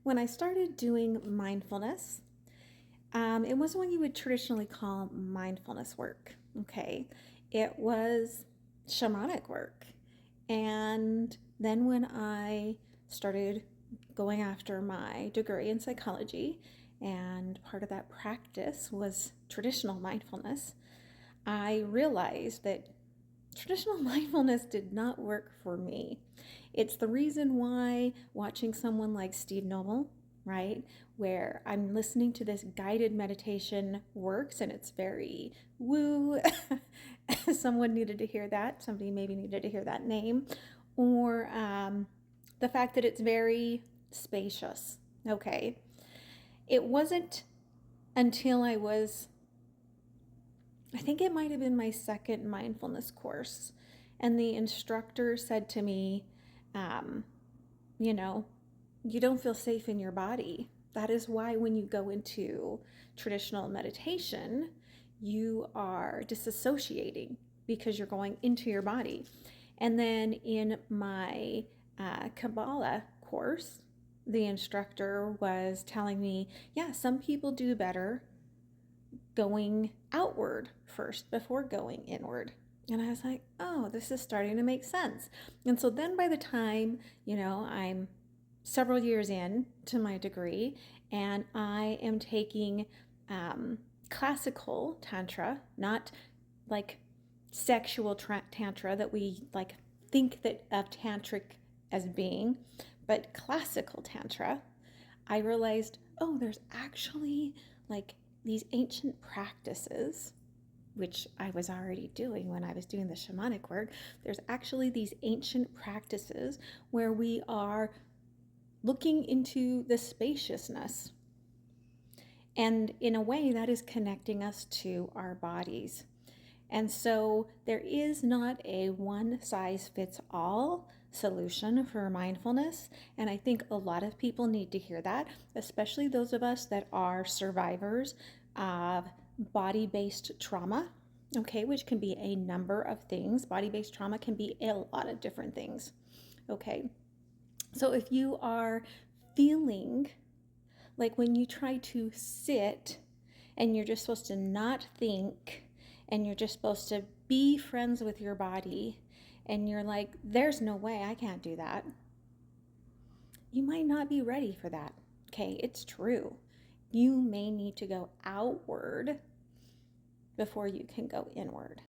When I started doing mindfulness, it wasn't what you would traditionally call mindfulness work, okay? It was shamanic work. And then when I started going after my degree in psychology, and part of that practice was traditional mindfulness, I realized that traditional mindfulness did not work for me. It's the reason why watching someone like Steve Noble, right, where I'm listening to this guided meditation works and it's very woo. Someone needed to hear that. Somebody maybe needed to hear that name. Or the fact that it's very spacious. Okay. It wasn't until I think it might have been my second mindfulness course. And the instructor said to me, you know, you don't feel safe in your body. That is why when you go into traditional meditation, you are disassociating because you're going into your body. And then in my Kabbalah course, the instructor was telling me, yeah, some people do better going outward first before going inward. And I was like, oh, this is starting to make sense. And so then by the time, I'm several years in to my degree and I am taking classical Tantra, not like sexual Tantra that we like think that of Tantric as being, but classical Tantra, I realized, oh, there's actually like these ancient practices, which I was already doing when I was doing the shamanic work. There's actually these ancient practices where we are looking into the spaciousness. And in a way, that is connecting us to our bodies. And so there is not a one size fits all solution for mindfulness. And I think a lot of people need to hear that, especially those of us that are survivors of body-based trauma, okay, which can be a number of things. Body-based trauma can be a lot of different things, okay? So if you are feeling like when you try to sit and you're just supposed to not think and you're just supposed to be friends with your body and you're like, there's no way I can't do that, you might not be ready for that, okay? It's true. You may need to go outward before you can go inward.